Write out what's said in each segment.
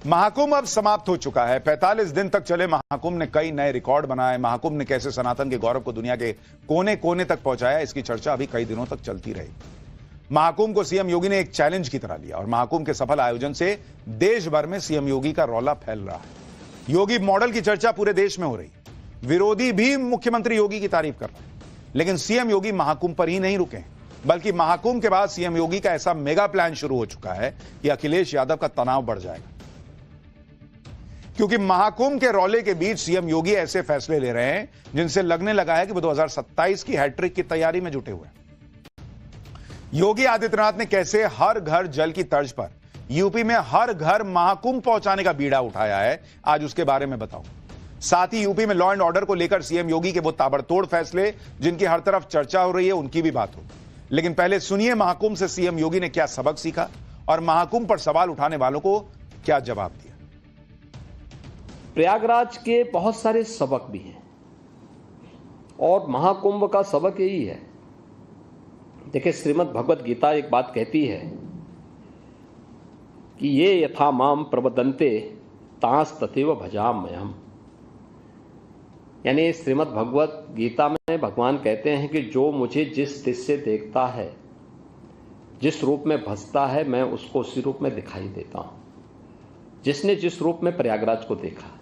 महाकुंभ अब समाप्त हो चुका है। 45 दिन तक चले महाकुंभ ने कई नए रिकॉर्ड बनाए। महाकुंभ ने कैसे सनातन के गौरव को दुनिया के कोने कोने तक पहुंचाया, इसकी चर्चा अभी कई दिनों तक चलती रही। महाकुंभ को सीएम योगी ने एक चैलेंज की तरह लिया और महाकुंभ के सफल आयोजन से देश भर में सीएम योगी का रौला फैल रहा है। योगी मॉडल की चर्चा पूरे देश में हो रही है। विरोधी भी मुख्यमंत्री योगी की तारीफ कर रहे हैं, लेकिन सीएम योगी महाकुंभ पर ही नहीं रुके हैं, बल्कि महाकुंभ के बाद सीएम योगी का ऐसा मेगा प्लान शुरू हो चुका है कि अखिलेश यादव का तनाव बढ़ जाएगा। क्योंकि महाकुंभ के रौले के बीच सीएम योगी ऐसे फैसले ले रहे हैं जिनसे लगने लगा है कि वो 2027 की हैट्रिक की तैयारी में जुटे हुए हैं। योगी आदित्यनाथ ने कैसे हर घर जल की तर्ज पर यूपी में हर घर महाकुंभ पहुंचाने का बीड़ा उठाया है, आज उसके बारे में बताऊं। साथ ही यूपी में लॉ एंड ऑर्डर को लेकर सीएम योगी के वो ताबड़तोड़ फैसले जिनकी हर तरफ चर्चा हो रही है, उनकी भी बात हो। लेकिन पहले सुनिए महाकुंभ से सीएम योगी ने क्या सबक सीखा और महाकुंभ पर सवाल उठाने वालों को क्या जवाब दिया। प्रयागराज के बहुत सारे सबक भी हैं और महाकुंभ का सबक यही है। देखिए, श्रीमद् भगवत गीता एक बात कहती है कि ये यथा माम प्रवदन्ते तांस तथैव भजाम्यहम्। यानी श्रीमद् भगवत गीता में भगवान कहते हैं कि जो मुझे जिस दृष्टि से देखता है, जिस रूप में भजता है, मैं उसको उसी रूप में दिखाई देता हूं। जिसने जिस रूप में प्रयागराज को देखा,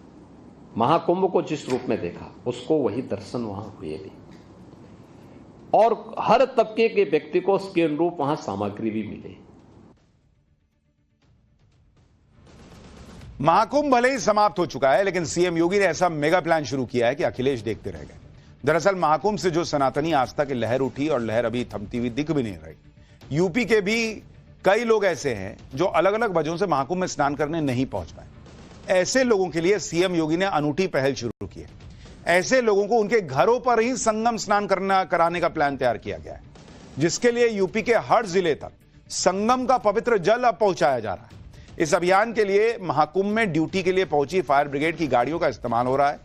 महाकुंभ को जिस रूप में देखा, उसको वही दर्शन वहां हुए भी, और हर तबके के व्यक्ति को उसके अनुरूप वहां सामग्री भी मिले। महाकुंभ भले ही समाप्त हो चुका है, लेकिन सीएम योगी ने ऐसा मेगा प्लान शुरू किया है कि अखिलेश देखते रह गए। दरअसल महाकुंभ से जो सनातनी आस्था की लहर उठी और लहर अभी थमती हुई दिख भी नहीं रही। यूपी के भी कई लोग ऐसे हैं जो अलग अलग वजहों से महाकुंभ में स्नान करने नहीं पहुंच पाए। ऐसे लोगों के लिए सीएम योगी ने अनूठी पहल शुरू की है। ऐसे लोगों को उनके घरों पर ही संगम स्नान कराने का प्लान तैयार किया गया है, जिसके लिए यूपी के हर जिले तक संगम का पवित्र जल अब पहुंचाया जा रहा है। इस अभियान के लिए महाकुंभ में ड्यूटी के लिए पहुंची फायर ब्रिगेड की गाड़ियों का इस्तेमाल हो रहा है।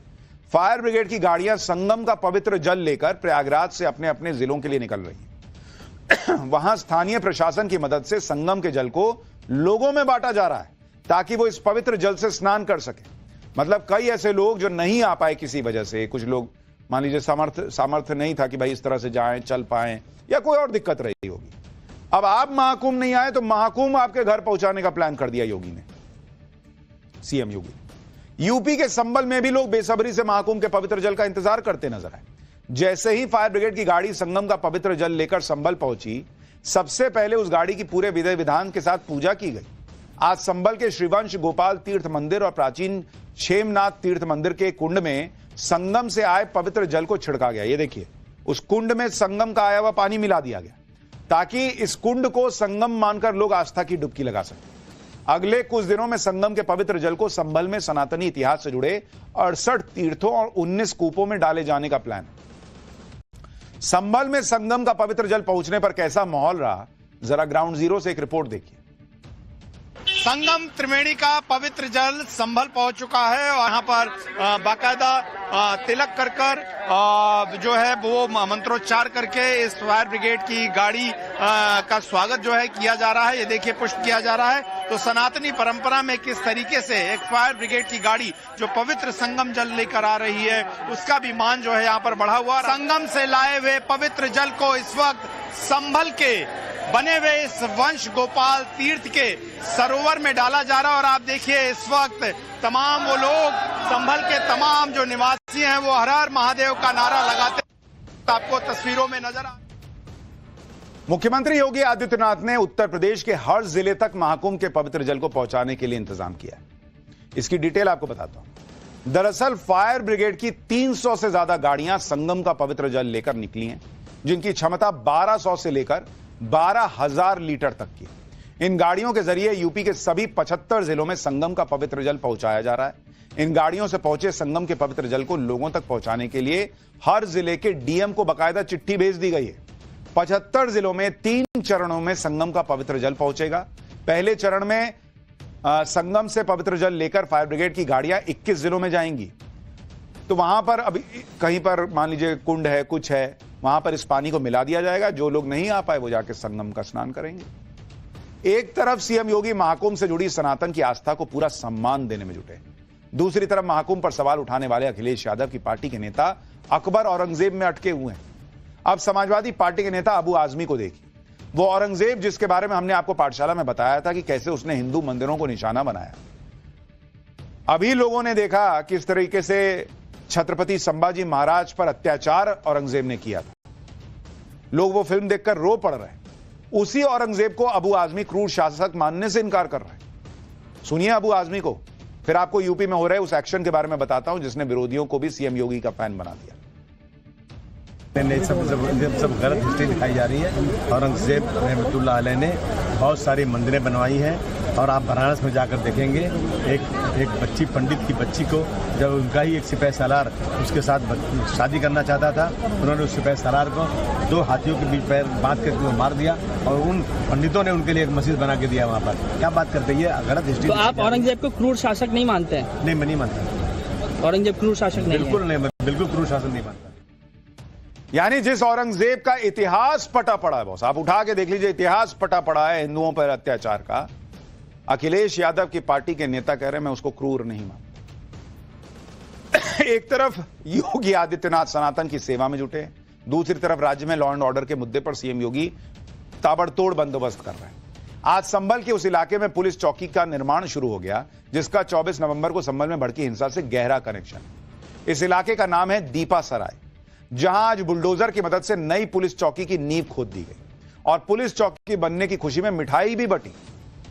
फायर ब्रिगेड की गाड़ियां संगम का पवित्र जल लेकर प्रयागराज से अपने अपने जिलों के लिए निकल रही है। वहां स्थानीय प्रशासन की मदद से संगम के जल को लोगों में बांटा जा रहा है ताकि वो इस पवित्र जल से स्नान कर सके। मतलब कई ऐसे लोग जो नहीं आ पाए किसी वजह से, कुछ लोग मान लीजिए सामर्थ्य नहीं था कि भाई इस तरह से जाएं, चल पाएं, या कोई और दिक्कत रही होगी। अब आप महाकुंभ नहीं आए तो महाकुंभ आपके घर पहुंचाने का प्लान कर दिया योगी ने, सीएम योगी। यूपी के संभल में भी लोग बेसब्री से महाकुंभ के पवित्र जल का इंतजार करते नजर आए। जैसे ही फायर ब्रिगेड की गाड़ी संगम का पवित्र जल लेकर संभल पहुंची, सबसे पहले उस गाड़ी की पूरे विधि विधान के साथ पूजा की गई। आज संभल के श्रीवंश गोपाल तीर्थ मंदिर और प्राचीन क्षेमनाथ तीर्थ मंदिर के कुंड में संगम से आए पवित्र जल को छिड़का गया। ये देखिए, उस कुंड में संगम का आया हुआ पानी मिला दिया गया ताकि इस कुंड को संगम मानकर लोग आस्था की डुबकी लगा सकें। अगले कुछ दिनों में संगम के पवित्र जल को संभल में सनातनी इतिहास से जुड़े 68 तीर्थों और 19 कूपों में डाले जाने का प्लान। संभल में संगम का पवित्र जल पहुंचने पर कैसा माहौल रहा, जरा ग्राउंड जीरो से एक रिपोर्ट देखिए। संगम त्रिवेणी का पवित्र जल संभल पहुंच चुका है और यहाँ पर बाकायदा तिलक कर जो है वो मंत्रोच्चार करके इस फायर ब्रिगेड की गाड़ी का स्वागत जो है किया जा रहा है। ये देखिए, पुष्प किया जा रहा है। तो सनातनी परंपरा में किस तरीके से एक फायर ब्रिगेड की गाड़ी जो पवित्र संगम जल लेकर आ रही है, उसका भी मान जो है यहाँ पर बढ़ा हुआ। संगम से लाए हुए पवित्र जल को इस वक्त संभल के बने हुए इस वंश गोपाल तीर्थ के सरोवर में डाला जा रहा है। और आप देखिए, इस वक्त तमाम वो लोग, संभल के तमाम जो निवासी हैं, वो हर हर महादेव का नारा लगाते आपको तस्वीरों में नजर आ। मुख्यमंत्री योगी आदित्यनाथ ने उत्तर प्रदेश के हर जिले तक महाकुंभ के पवित्र जल को पहुंचाने के लिए इंतजाम किया है। इसकी डिटेल आपको बताता हूं। दरअसल फायर ब्रिगेड की 300 से ज्यादा गाड़ियां संगम का पवित्र जल लेकर निकली हैं, जिनकी क्षमता 1200 से लेकर 12,000 लीटर तक की। इन गाड़ियों के जरिए यूपी के सभी 75 जिलों में संगम का पवित्र जल पहुंचाया जा रहा है। इन गाड़ियों से पहुंचे संगम के पवित्र जल को लोगों तक पहुंचाने के लिए हर जिले के डीएम को बाकायदा चिट्ठी भेज दी गई है। 75 जिलों में 3 चरणों में संगम का पवित्र जल पहुंचेगा। पहले चरण में संगम से पवित्र जल लेकर फायर ब्रिगेड की गाड़ियां 21 जिलों में जाएंगी। तो वहां पर अभी कहीं पर मान लीजिए कुंड है, कुछ है, वहां पर इस पानी को मिला दिया जाएगा। जो लोग नहीं आ पाए वो जाके संगम का स्नान करेंगे। एक तरफ सीएम योगी महाकुंभ से जुड़ी सनातन की आस्था को पूरा सम्मान देने में जुटे, दूसरी तरफ महाकुंभ पर सवाल उठाने वाले अखिलेश यादव की पार्टी के नेता अकबर औरंगजेब में अटके हुए हैं। अब समाजवादी पार्टी के नेता अबू आजमी को देखिए, वो औरंगजेब जिसके बारे में हमने आपको पाठशाला में बताया था कि कैसे उसने हिंदू मंदिरों को निशाना बनाया। अभी लोगों ने देखा किस तरीके से छत्रपति संभाजी महाराज पर अत्याचार औरंगजेब ने किया था। लोग वो फिल्म देखकर रो पड़ रहे हैं। उसी औरंगजेब को अबू आजमी क्रूर शासक मानने से इनकार कर रहे हैं। सुनिए अबू आजमी को, फिर आपको यूपी में हो रहे उस एक्शन के बारे में बताता हूं जिसने विरोधियों को भी सीएम योगी का फैन बना दिया। सब गलत हिस्ट्री दिखाई जा रही है। औरंगजेब रहमतुल्लाह अलैह ने बहुत सारी मंदिरें बनवाई हैं और आप बनारस में जाकर देखेंगे एक बच्ची, पंडित की बच्ची को जब उनका ही एक सिपाही सालार उसके साथ शादी करना चाहता था, उन्होंने उस सिपाही सालार को 2 हाथियों के बीच पैर बांध कर मार दिया और उन पंडितों ने उनके लिए एक मस्जिद बना के दिया वहाँ पर। क्या बात करते हैं, ये गलत हिस्ट्री। तो आप औरंगजेब को क्रूर शासक नहीं मानते हैं? नहीं, मैं नहीं मानता। औरंगजेब क्रूर शासक नहीं? बिल्कुल नहीं, मैं बिल्कुल क्रूर शासक नहीं मानता। यानी जिस औरंगजेब का इतिहास पटा पड़ा है, बॉस आप उठा के देख लीजिए, इतिहास पटा पड़ा है हिंदुओं पर अत्याचार का, अखिलेश यादव की पार्टी के नेता कह रहे हैं मैं उसको क्रूर नहीं मानता। एक तरफ योगी आदित्यनाथ सनातन की सेवा में जुटे, दूसरी तरफ राज्य में लॉ एंड ऑर्डर के मुद्दे पर सीएम योगी ताबड़तोड़ बंदोबस्त कर रहे हैं। आज संभल के उस इलाके में पुलिस चौकी का निर्माण शुरू हो गया जिसका 24 नवंबर को संभल में भड़की हिंसा से गहरा कनेक्शन। इस इलाके का नाम है दीपा सराय, जहां आज बुलडोजर की मदद से नई पुलिस चौकी की नींव खोद दी गई और पुलिस चौकी बनने की खुशी में मिठाई भी बटी।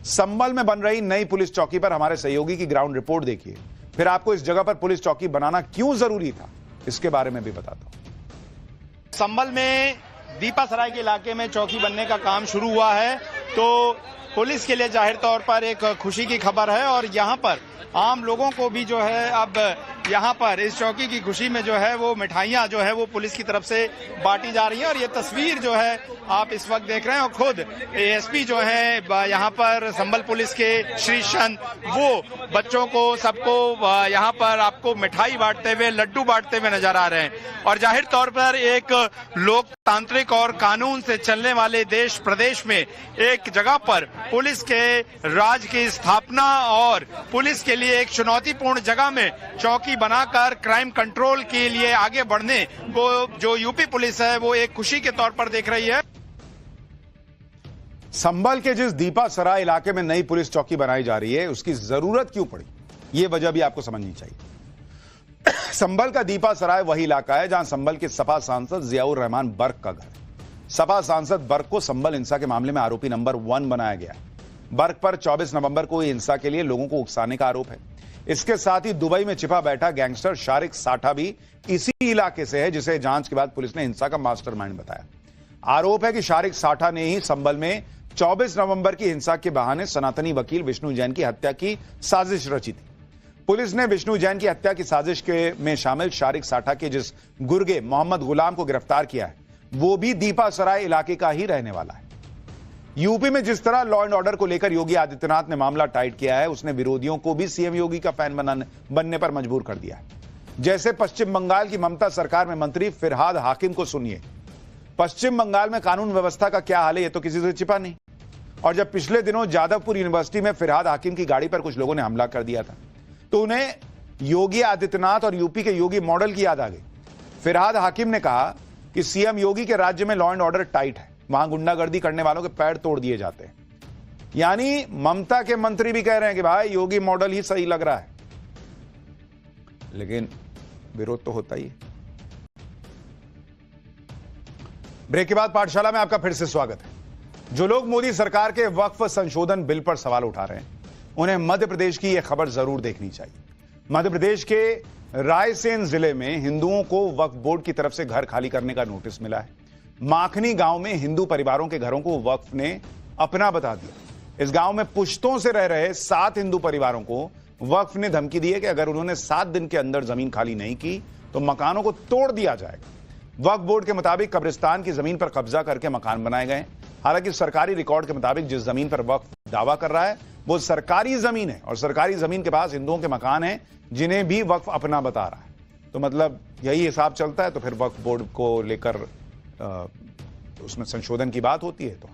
संभल में बन रही नई पुलिस चौकी पर हमारे सहयोगी की ग्राउंड रिपोर्ट देखिए, फिर आपको इस जगह पर पुलिस चौकी बनाना क्यों जरूरी था इसके बारे में भी बताता हूं। संभल में दीपा सराय के इलाके में चौकी बनने का काम शुरू हुआ है, तो पुलिस के लिए जाहिर तौर पर एक खुशी की खबर है और यहां पर आम लोगों को भी जो है अब यहां पर इस चौकी की खुशी में जो है वो मिठाइयां जो है वो पुलिस की तरफ से बांटी जा रही हैं। और ये तस्वीर जो है आप इस वक्त देख रहे हैं और खुद एएसपी जो है यहां पर संभल पुलिस के श्री चंद वो बच्चों को सबको यहां पर आपको मिठाई बांटते हुए, लड्डू बांटते हुए नजर आ रहे हैं। और जाहिर तौर पर एक लोकतांत्रिक और कानून से चलने वाले देश प्रदेश में एक जगह पर पुलिस के राज की स्थापना और पुलिस के लिए एक चुनौतीपूर्ण जगह में चौकी बनाकर क्राइम कंट्रोल के लिए आगे बढ़ने को जो यूपी पुलिस है वो एक खुशी के तौर पर देख रही है। संभल के जिस दीपा सराय इलाके में नई पुलिस चौकी बनाई जा रही है उसकी जरूरत क्यों पड़ी, यह वजह भी आपको समझनी चाहिए। संभल का दीपा सराय वही इलाका है जहां संभल के सपा सांसद जियाउर रहमान बर्क का घर है। सपा सांसद बर्क को संभल हिंसा के मामले में आरोपी नंबर 1 बनाया गया। बर्क पर 24 नवंबर को हिंसा के लिए लोगों को उकसाने का आरोप है। इसके साथ ही दुबई में छिपा बैठा गैंगस्टर शारिक साठा भी इसी इलाके से है, जिसे जांच के बाद पुलिस ने हिंसा का मास्टरमाइंड बताया। आरोप है कि शारिक साठा ने ही संभल में 24 नवंबर की हिंसा के बहाने सनातनी वकील विष्णु जैन की हत्या की साजिश रची थी। पुलिस ने विष्णु जैन की हत्या की साजिश के में शामिल शारिक साठा के जिस गुर्गे मोहम्मद गुलाम को गिरफ्तार किया है वो भी दीपा सराय इलाके का ही रहने वाला है। यूपी में जिस तरह लॉ एंड ऑर्डर को लेकर योगी आदित्यनाथ ने मामला टाइट किया है उसने विरोधियों को भी सीएम योगी का फैन बनने पर मजबूर कर दिया है। जैसे पश्चिम बंगाल की ममता सरकार में मंत्री फिरहाद हाकिम को सुनिए। पश्चिम बंगाल में कानून व्यवस्था का क्या हाल है ये तो किसी से छिपा नहीं। और जब पिछले दिनों जादवपुर यूनिवर्सिटी में फिरहाद हाकिम की गाड़ी पर कुछ लोगों ने हमला कर दिया था तो उन्हें योगी आदित्यनाथ और यूपी के योगी मॉडल की याद आ गई। फिरहाद हाकिम ने कहा कि सीएम योगी के राज्य में लॉ एंड ऑर्डर टाइट है, वहां गुंडागर्दी करने वालों के पैर तोड़ दिए जाते हैं। यानी ममता के मंत्री भी कह रहे हैं कि भाई योगी मॉडल ही सही लग रहा है, लेकिन विरोध तो होता ही है। ब्रेक के बाद पाठशाला में आपका फिर से स्वागत है। जो लोग मोदी सरकार के वक्फ संशोधन बिल पर सवाल उठा रहे हैं उन्हें मध्य प्रदेश की यह खबर जरूर देखनी चाहिए। मध्य प्रदेश के रायसेन जिले में हिंदुओं को वक्फ बोर्ड की तरफ से घर खाली करने का नोटिस मिला है। माखनी गांव में हिंदू परिवारों के घरों को वक्फ ने अपना बता दिया। इस गांव में पुश्तों से रह रहे 7 हिंदू परिवारों को वक्फ ने धमकी दी है कि अगर उन्होंने 7 दिन के अंदर जमीन खाली नहीं की तो मकानों को तोड़ दिया जाएगा। वक्फ बोर्ड के मुताबिक कब्रिस्तान की जमीन पर कब्जा करके मकान बनाए गए। हालांकि सरकारी रिकॉर्ड के मुताबिक जिस जमीन पर वक्फ दावा कर रहा है वो सरकारी जमीन है और सरकारी जमीन के पास हिंदुओं के मकान हैं जिन्हें भी वक्फ अपना बता रहा है। तो मतलब यही हिसाब चलता है, तो फिर वक्फ बोर्ड को लेकर उसमें संशोधन की बात होती है तो